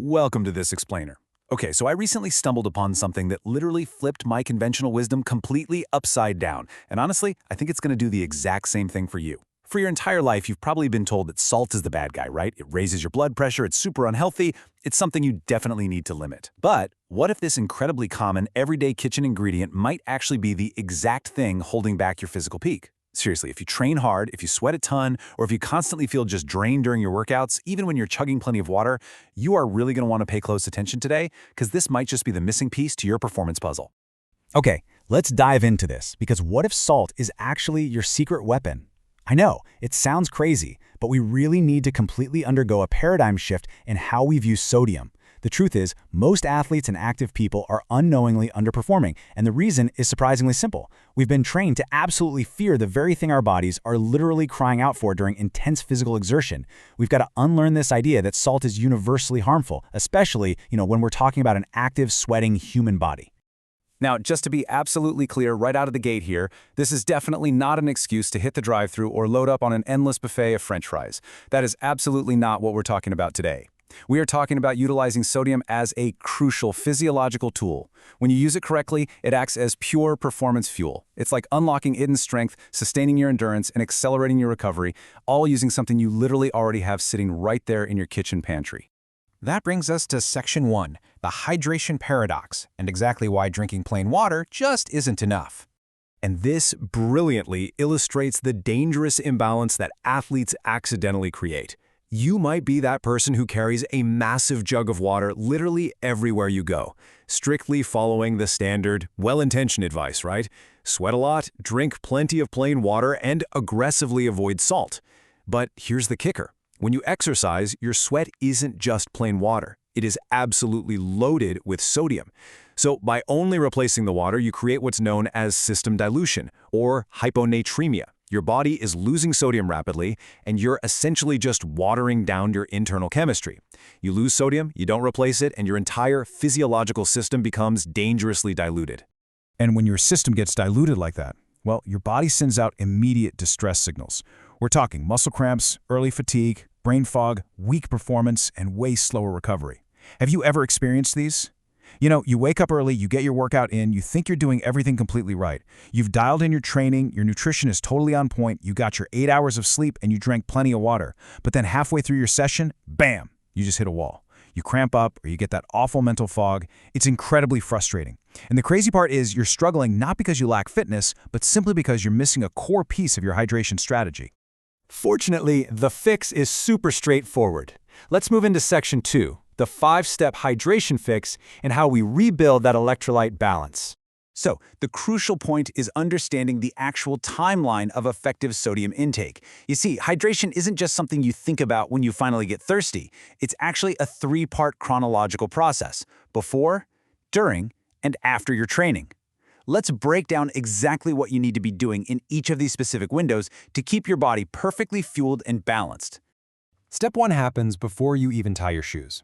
Welcome to this explainer. Okay, so I recently stumbled upon something that literally flipped my conventional wisdom completely upside down. And honestly, I think it's going to do the exact same thing for you. For your entire life, you've probably been told that salt is the bad guy, right? It raises your blood pressure, it's super unhealthy, it's something you definitely need to limit. But what if this incredibly common, everyday kitchen ingredient might actually be the exact thing holding back your physical peak? Seriously, if you train hard, if you sweat a ton, or if you constantly feel just drained during your workouts, even when you're chugging plenty of water, you are really going to want to pay close attention today, because this might just be the missing piece to your performance puzzle. Okay, let's dive into this, because what if salt is actually your secret weapon? I know, it sounds crazy, but we really need to completely undergo a paradigm shift in how we view sodium. The truth is, most athletes and active people are unknowingly underperforming, and the reason is surprisingly simple. We've been trained to absolutely fear the very thing our bodies are literally crying out for during intense physical exertion. We've got to unlearn this idea that salt is universally harmful, especially, when we're talking about an active, sweating human body. Now, just to be absolutely clear right out of the gate here, this is definitely not an excuse to hit the drive-thru or load up on an endless buffet of French fries. That is absolutely not what we're talking about today. We are talking about utilizing sodium as a crucial physiological tool. When you use it correctly, it acts as pure performance fuel. It's like unlocking hidden strength, sustaining your endurance, and accelerating your recovery, all using something you literally already have sitting right there in your kitchen pantry. That brings us to Section 1, the hydration paradox, and exactly why drinking plain water just isn't enough. And this brilliantly illustrates the dangerous imbalance that athletes accidentally create. You might be that person who carries a massive jug of water literally everywhere you go, strictly following the standard, well-intentioned advice, right? Sweat a lot, drink plenty of plain water, and aggressively avoid salt. But here's the kicker. When you exercise, your sweat isn't just plain water. It is absolutely loaded with sodium. So by only replacing the water, you create what's known as system dilution, or hyponatremia. Your body is losing sodium rapidly, and you're essentially just watering down your internal chemistry. You lose sodium, you don't replace it, and your entire physiological system becomes dangerously diluted. And when your system gets diluted like that, well, your body sends out immediate distress signals. We're talking muscle cramps, early fatigue, brain fog, weak performance, and way slower recovery. Have you ever experienced these? You wake up early, you get your workout in, you think you're doing everything completely right. You've dialed in your training, your nutrition is totally on point, you got your 8 hours of sleep, and you drank plenty of water. But then halfway through your session, bam, you just hit a wall. You cramp up, or you get that awful mental fog. It's incredibly frustrating. And the crazy part is you're struggling not because you lack fitness, but simply because you're missing a core piece of your hydration strategy. Fortunately, the fix is super straightforward. Let's move into Section 2, the 5-step hydration fix and how we rebuild that electrolyte balance. So, the crucial point is understanding the actual timeline of effective sodium intake. You see, hydration isn't just something you think about when you finally get thirsty. It's actually a 3-part chronological process: before, during, and after your training. Let's break down exactly what you need to be doing in each of these specific windows to keep your body perfectly fueled and balanced. Step 1 happens before you even tie your shoes.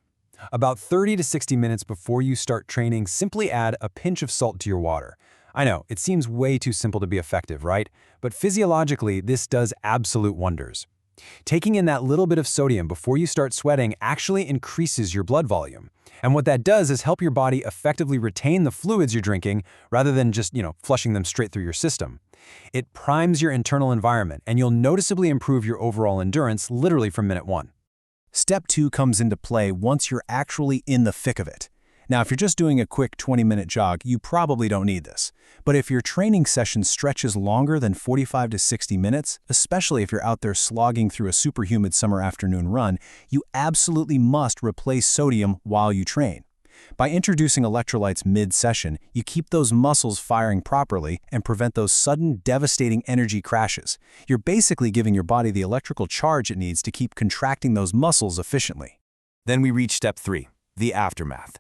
About 30 to 60 minutes before you start training, simply add a pinch of salt to your water. I know, it seems way too simple to be effective, right? But physiologically, this does absolute wonders. Taking in that little bit of sodium before you start sweating actually increases your blood volume. And what that does is help your body effectively retain the fluids you're drinking rather than just, flushing them straight through your system. It primes your internal environment, and you'll noticeably improve your overall endurance literally from minute 1. Step 2 comes into play once you're actually in the thick of it. Now, if you're just doing a quick 20-minute jog, you probably don't need this. But if your training session stretches longer than 45 to 60 minutes, especially if you're out there slogging through a super humid summer afternoon run, you absolutely must replace sodium while you train. By introducing electrolytes mid-session, you keep those muscles firing properly and prevent those sudden, devastating energy crashes. You're basically giving your body the electrical charge it needs to keep contracting those muscles efficiently. Then we reach Step 3, the aftermath.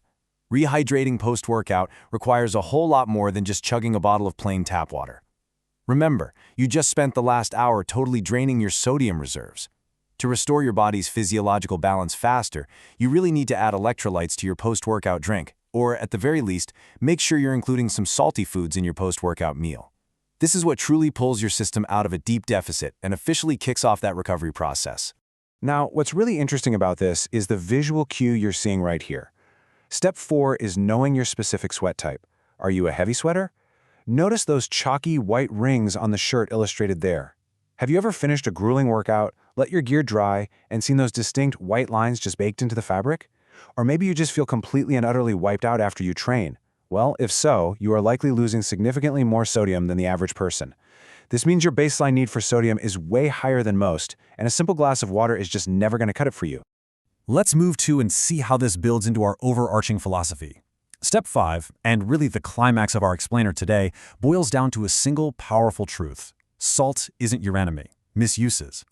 Rehydrating post-workout requires a whole lot more than just chugging a bottle of plain tap water. Remember, you just spent the last hour totally draining your sodium reserves. To restore your body's physiological balance faster, you really need to add electrolytes to your post-workout drink, or at the very least, make sure you're including some salty foods in your post-workout meal. This is what truly pulls your system out of a deep deficit and officially kicks off that recovery process. Now, what's really interesting about this is the visual cue you're seeing right here. Step 4 is knowing your specific sweat type. Are you a heavy sweater? Notice those chalky white rings on the shirt illustrated there. Have you ever finished a grueling workout, let your gear dry, and seen those distinct white lines just baked into the fabric? Or maybe you just feel completely and utterly wiped out after you train. Well, if so, you are likely losing significantly more sodium than the average person. This means your baseline need for sodium is way higher than most, and a simple glass of water is just never going to cut it for you. Let's move to and see how this builds into our overarching philosophy. Step 5, and really the climax of our explainer today, boils down to a single powerful truth. Salt isn't your enemy. Misuse is.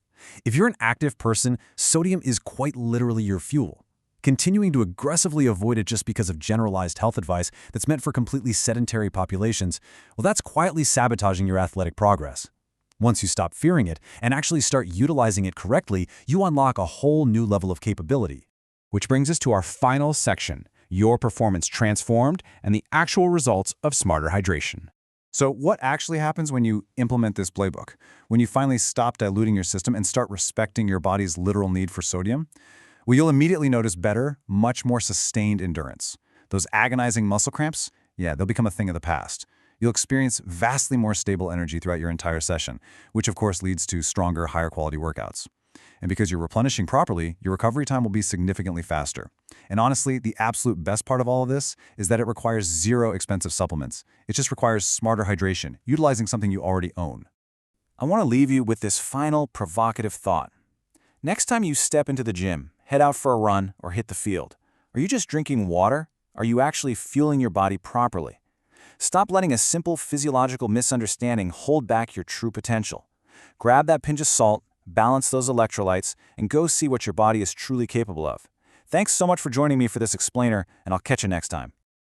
If you're an active person, sodium is quite literally your fuel. Continuing to aggressively avoid it just because of generalized health advice that's meant for completely sedentary populations, well, that's quietly sabotaging your athletic progress. Once you stop fearing it and actually start utilizing it correctly, you unlock a whole new level of capability. Which brings us to our final section, your performance transformed and the actual results of smarter hydration. So what actually happens when you implement this playbook? When you finally stop diluting your system and start respecting your body's literal need for sodium? Well, you'll immediately notice better, much more sustained endurance. Those agonizing muscle cramps, yeah, they'll become a thing of the past. You'll experience vastly more stable energy throughout your entire session, which of course leads to stronger, higher quality workouts. And because you're replenishing properly, your recovery time will be significantly faster. And honestly, the absolute best part of all of this is that it requires zero expensive supplements. It just requires smarter hydration, utilizing something you already own. I want to leave you with this final provocative thought. Next time you step into the gym, head out for a run, or hit the field, are you just drinking water? Are you actually fueling your body properly? Stop letting a simple physiological misunderstanding hold back your true potential. Grab that pinch of salt, balance those electrolytes, and go see what your body is truly capable of. Thanks so much for joining me for this explainer, and I'll catch you next time.